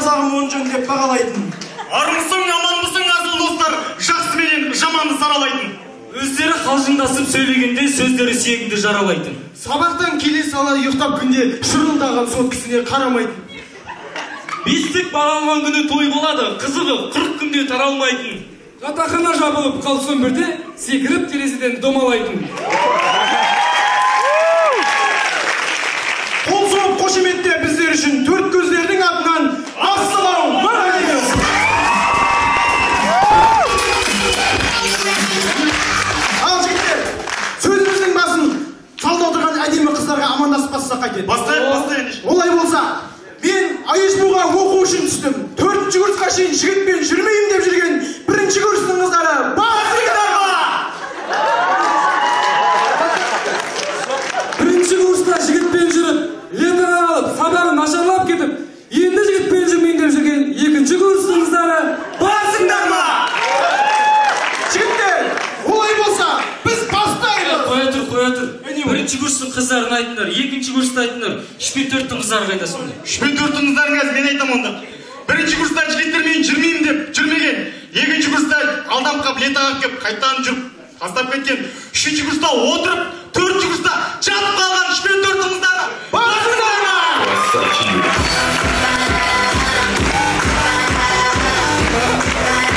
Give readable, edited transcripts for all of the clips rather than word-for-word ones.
қазағым он жөн деп бағалайтын. Армысың, аманмысың азыл достар, жақсы менен жаманды саралайтын. Өздері қалжыңдасып сөйлегенде сөздері сүйегіңді жаралайтын. Сабақтан келе сала ұйықтап күнде шырылдаған сот кісіне қарамайтын. Бестік бағалған күні той болады, қызығы 40 күнде таралмайтын. Жатақхана жабылып қалсын бірде, секіріп терезеден домалайтын. Қол соғып қошеметте біздер үшін төрт көздердің атынан ассалаумағалейкум. Ал жігіттер, сөзіміздің басын залда отырған әдемі қыздарға амандасып бастасақ қайтеді. Бастайық. Олай болса, мен АЕШБУ-ға оқу үшін түстім. 4-ші курсқа шейін жігітпен жүрмеймін деп жүрген 1-ші курстың қыздары басыңдарға! 1-ші курста жігітпен жүріп, летаға алып, сабағын нашарлап кетіп, енді жігітпен жүрмеймін деп жүрген 2-ші курстың қыздары басыңдар ма? Жігіттер, олай болса, біз бастайық. Қоя тұр. 1-ші курстың қыздарын айтыңдар, 2-ші курсты айтыңдар. 3-4-тің қыздары қайда сонда? 3-4-тің қыздарыңыз мен айтам онда. 1-ші курста жігіттермен жүрмеймін деп жүрмеген. 2-ші курста алданып қап летаға кеп қайтадан жүріп тастап кеткен. 3-ші курста отырып, 4-ші курста жатып қалған 3-4-тің қыздары басыңдар ма?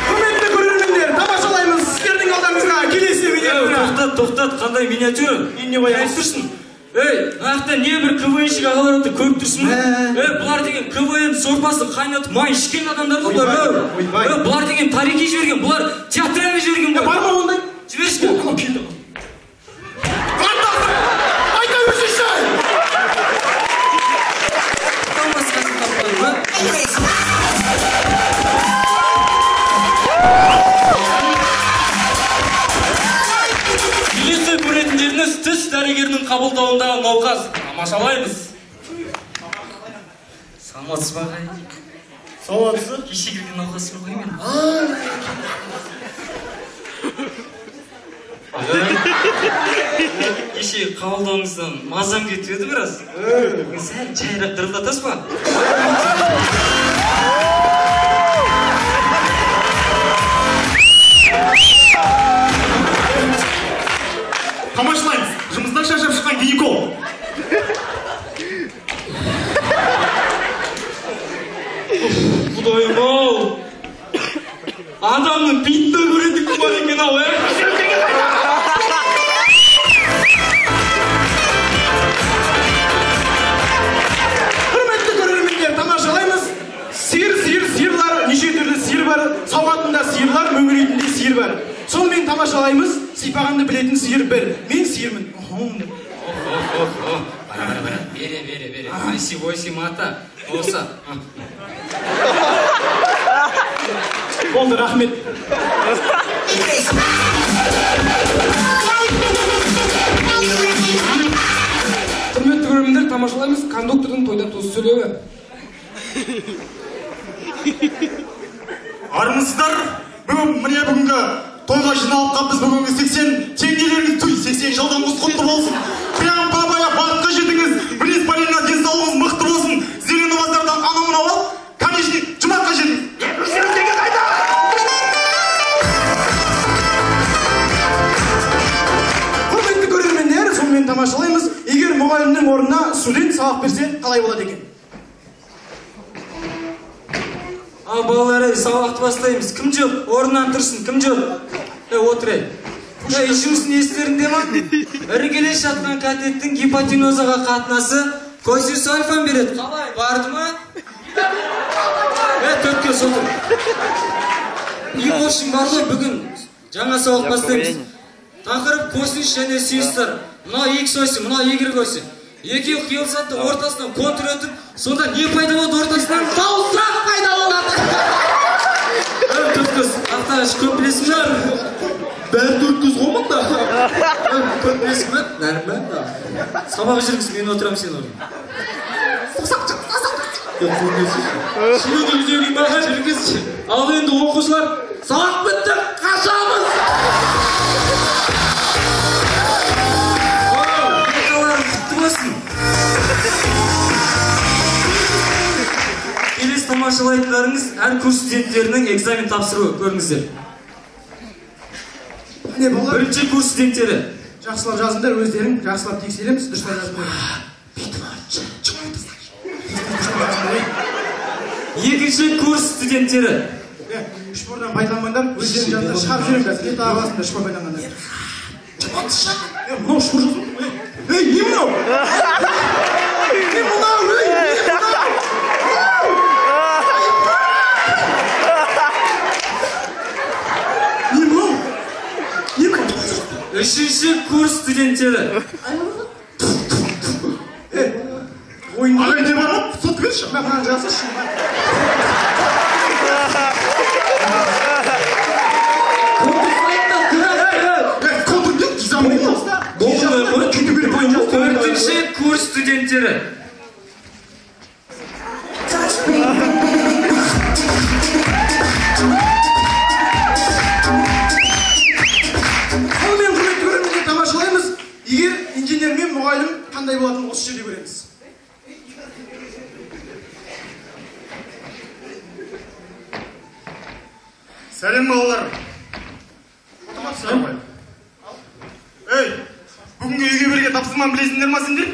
Құрметті көрермендер, тамашалаймыз сіздердің алдарыңызға келесі миниатюра. Тоқтат, қандай миниатюра? Мен не қоямын? Тұрсын. Ақта не бір КВНшік ағалар өтті көріп тұрсын. Бұлар деген КВН сорпасын қайнатып май ішкен адамдар бұлар. Бұлар деген тарихи жіберген, бұлар театральный жіберген бұлар. Бар ма ондай? Жібершкі. Айта өсіші! Келесі көретіндеріңіз тіс дәрігерінің қабылдауындағы науқас. Тамашалаймыз. Саламатсыз ба ағай? Саламатсыз? Кеше келген науқасын ғой мен. Кеше қабылдауыңыздан мазам кетіп еді біраз. Сәл жайырақ дырылдатасыз ба? Тамашалаймыз. Жұмыстан шаршап шыққан гинеколог. Құдайым-ау! Адамның битті көретікі бар екен ау, Құрметті көрермендер, тамашалаймыз. Сиырлар, неше түрлі сиыр бар, сауғатында сиырлар, мөңірейтінде сиыр бар. Сонымен тамашалаймыз, сипағанды білетін сиыр бір. Мен сиырмын. Бере. Айси мата. Оса. Болды, рахмет. Құрметті көрермендер, тамашалаймыз кондуктордың тойда тоз сөйлеуі. Армысыздар, бүгінгі тойға жиналып қаппыз. Бүгінгі 80 теңгелеріңіз туй, 80 жылдан құтты болсын. Прям бабая бақытқа жетіңіз. Білес балина денсаулығыңыз мықты болсын. Зеленый базардан анауын ал, конечно, жұмаққа жетіңіз. 200 теңге қайда? Құрметті көрермендер, сонымен тамашалаймыз. Егер мұғалімнің орнына студент сабақ берсе, қалай болады екен? Балалар, сабақты бастаймыз. Кім жоқ? Орнынан тұрсын, кім жоқ? Отыр. Жұмысын естерінде ма? Іргеле жатқан катеттің гипотенузаға қатынасы косинус-альфа береді. Қалай? Барды ма? Төртке отыр. Имошың бар ғой, бүгін жаңа сабақ бастаймыз. Тақырып косинус және синустар. Мынау X оси, мынау Y оси. Екеу қиылысатын ортасынан контур өтіп, сонда не пайда болды ортасынан? Саусақ пайда болады! Төрткөз, ақтағаш көп білесің бе? Бәрі төрткөз ғомында. Көп білесің бе? Нәрімбе? Сабақ жүргіз, мен отырам сен орын. Шынығы жүргіз маға жүргіз. Ал енді оқушылар, сабақ бітті, қашамыз! тамашалайтындарыңыз әр курс студенттерінің экзамен тапсыру көріңіздер. Міне балалар, Бірінші курс студенттері. жақсылап жазыңдар, өздерің жақсылап тексереміз, дұрыстап жазыңдар. Екінші курс студенттері. Үшбордан пайдаланбаңдар, өздерің жанында шығарып жүріңдер. Кет ағасында үшбор пайдаланғандар. Мынау үшбор жазу. Не мынау? Не мынау? Үшінші курс студенттері. Ағай не бар ма? Сот берші. Мен мынаны жазашы. Төртінші курс студенттері. Сонымен құрметті көрермендер тамашалаймыз. Егер инженер мен мұғалім қандай болатынын осы жерде көреміз. Сәлем балалар. Ей, бүгінгі үйге бірге тапсырманы білесіңдер ма сендер?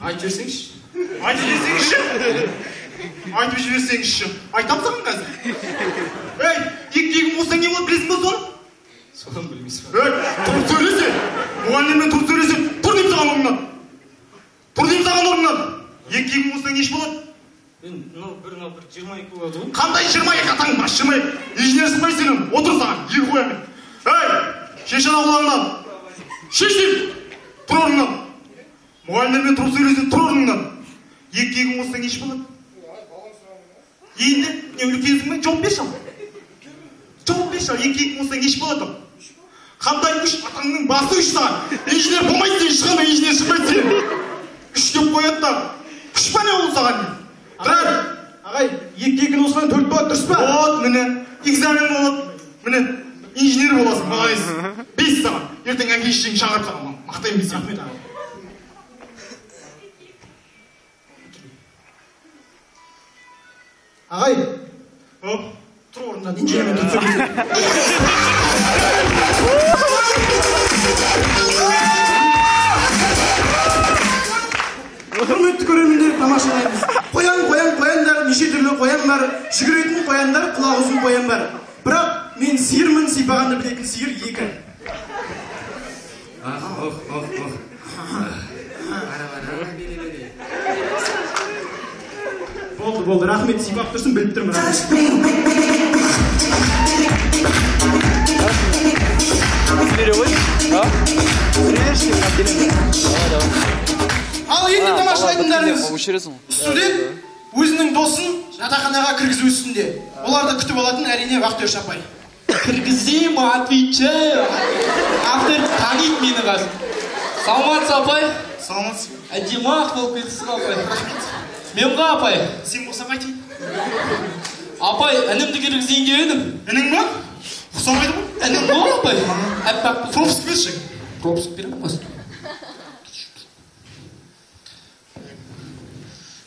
Айтып жіберсеңізші. Айтып жіберсеңізші. Айтып жіберсеңізші. Айтам саған қазір. Ей, екі болса не болады білесің бе соны? Соны білмейсің. Тұрып сөйлесе. Мұғаліммен тұрып сөйлесе. Тұр деймін саған орнынан. Тұр деймін саған орнынан. Екі болса не іш болады? Мен бір 22 болады ғой. Қандай 22 атаң бар? 22. Инженер сынбай сенің. Отыр саған. Екі қоямын. Ей, шеш ана құлағынан. Шеш деймін. Тұр орнынан. Мұғаліммен тұрып сөйлесе. Тұр орнынан. Екі болса не іш болады? Енді не үлкенсің бе? Жауап берші. Жауап берші. Екі болса не іш болады? Қандай үш атаңның басы үш саған. Инженер болмайды сен шыққанда инженер шықпайды сен. Үш деп қояды да. Үш па не ол саған? Ағай, екі осыған 4 болады, дұрыс па? Вот, міне, экзамен болады. Міне, инженер боласың, молодец. 5 саған. Ертең әке шешең шақырып саған. Мақтаймын бесен. Рахмет ағай. Ағай, тұр орнынан, инженермен тұрып сөйлесейік. Құрметті көрермендер, тамашалаймыз. Қояндар, неше түрлі қоян бар, жүгіретін қояндар, құлақ ұзын қоян бар. Бірақ мен сиырмын, сипағанды білетін сиыр екі. Болды, рахмет, сипап тұрсын, біліп тұрмын. Ал енді тамашалайтындарыңыз. Студент өзінің досын жатақханаға кіргізу үстінде. Оларды күтіп алатын әрине Вахтерша апай. Кіргізейін, отвечаю. Автор таниды мені қазір. Саламатсыз апай. Саламатсыз. Әдемі ақ болып кетсің апай. Мен ға апай. Сен болсам айтайын. Апай, інімді кіргізейін деп едім. Інің ба? Ұқсамайды ғой? Інім ғой апай. Әппақ. Пропуск берші. Пропуск беремін ғой.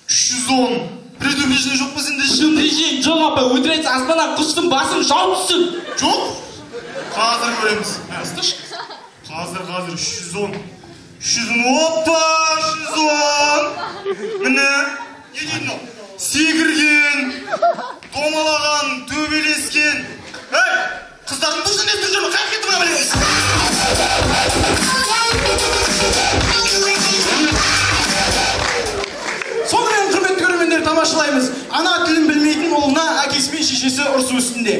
310. Предупреждение жоқ па сенде? Предупреждение жоқ апай. Өтірет аспаннан құстың басын жауып түсін. Жоқ? Қазір көреміз. Астыш. Қазір 310. 310. Опа, 310. Міне. Не дейін ол? Секірген, домалаған, төбелескен. Ей, қыздардың дұрсын естіп жүрмі? Қайық кетті ма білеміз? Сонымен құрметті көрермендер тамашалаймыз. Ана тілін білмейтін ұлына әкесі мен шешесі ұрсу үстінде.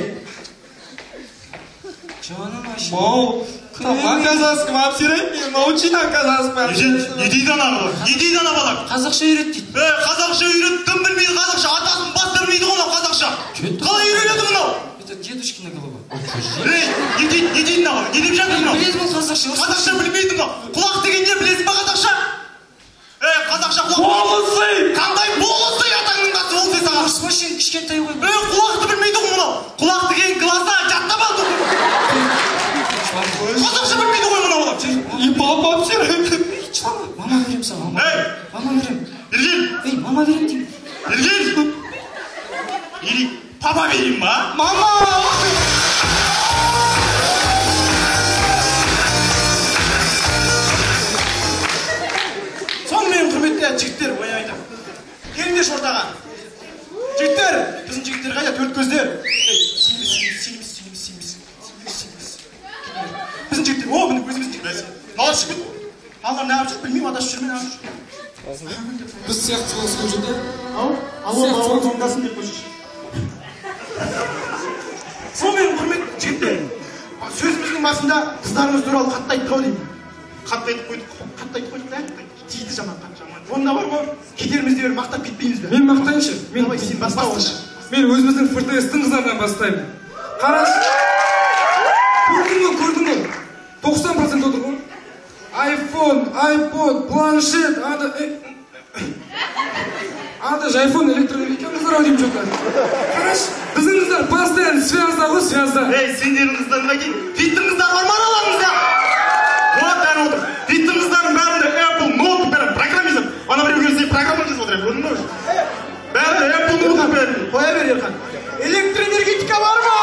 Мау, оказалось, вообще научи оказалось. Не дейді ана бала? Не дейді ана бала? Қазақша үйрет дейді. Қазақша үйрет, тым білмейді қазақша. Атасын бас білмейді ғой мынау қазақша. Қалай үйренеді мынау? Это дедушкина голова. Не дейді мынау? Не деп жатыр мынау? Білесің қазақша. Қазақша білмейді мынау. Құлақ дегенде білесің ба қазақша? Қазақша құлақ. Болысы! Қандай болысы атаңның басы болсы саған? Сен кішкентай ғой. Құлақты білмейді ғой мынау. Құлақ деген глаза жаттап алды. Қазақша білмейді ғой мынау. И папа все. Мама берем саған. Мама берем. Ергел! Ей, мама берем деймін. Ергел! Или папа берейін ба? Мама! Сонымен құрметті жігіттер, ой айтам. Келіңдерші ортаға. Жігіттер, біздің жігіттер қайда, төрт көздер. Сенбес. Біздің жігіттер, о, міне өзіміздің жігіттер. Налар шығып кет. Алған не жүріп білмеймін, адасып жүрмін, не жүріп. Біз сияқты болсын жүрді. Алуан соңдасын деп қойшы. Сонымен құрметті жігіттер, сөзіміздің басында қыздарымыз туралы қатты айтты деймін. Қатты айтып қойдық. Да? Тиді жаман. Онда бар ғой, кетерімізде бер мақтап кетпейміз бе? Мен мақтайыншы. Давай, сен баста олшы. Мен өзіміздің ФТС-тің қыздарынан бастаймын. Қарашы. Көрдің ғой. 90% отыр ғой. iPhone, iPod, планшет, ада же iPhone электроника қыздар деймін жоқ. Қарашы, біздің қыздар постоянно связда ғой, связда. Сендердің қыздарына кейін фиттің қыздар бар ма араларыңызда? Вот дәл отыр. Фиттің қыздардың бәрінде Apple ноут бәрі программизм. Ана біреу келсе программа жазып отырады, көрдің бе? Бәрі Apple ноут бәрі. Қоя бер Ерхан. Электроэнергетика бар ма?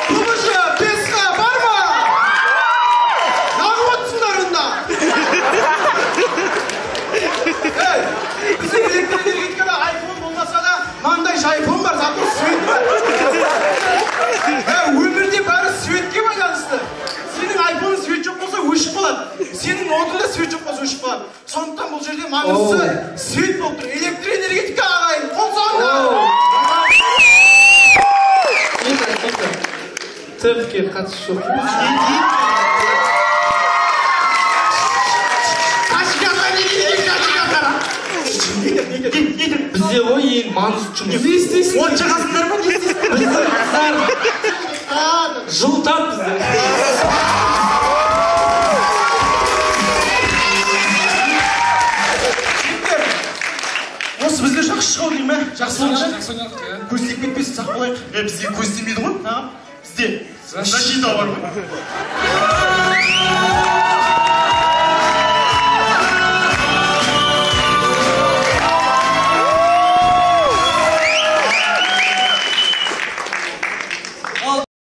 Тұбышы, песқа бар ма? Нағып отсыңдар онда. Біздің электроэнергетикада iPhone болмаса да, маңдай iPhone бар, зато свет бар. Өмірде бәрі светке байланысты. Сенің iPhone свет жоқ болса өшіп қалады. Сенің ноутында свет жоқ болса өшіп қалады. Сондықтан бұл жерде маңызды свет болып тұр. Электроэнергетика ағайын, қол соңында. ТЭФ-ке қатысы жоқ. Бізде ғой ең маңызды жұмыс. Не істейсің? От жағасыңдар ма? Не істейсің? Біздің қыздар жылытады бізді. Осы бізде жақсы шығау дейм бе? Жақсы ойнадық. Көз тиіп кетпесін, сақ болайық. Бізге көз тимейді ғой? Бізде защита бар ғой.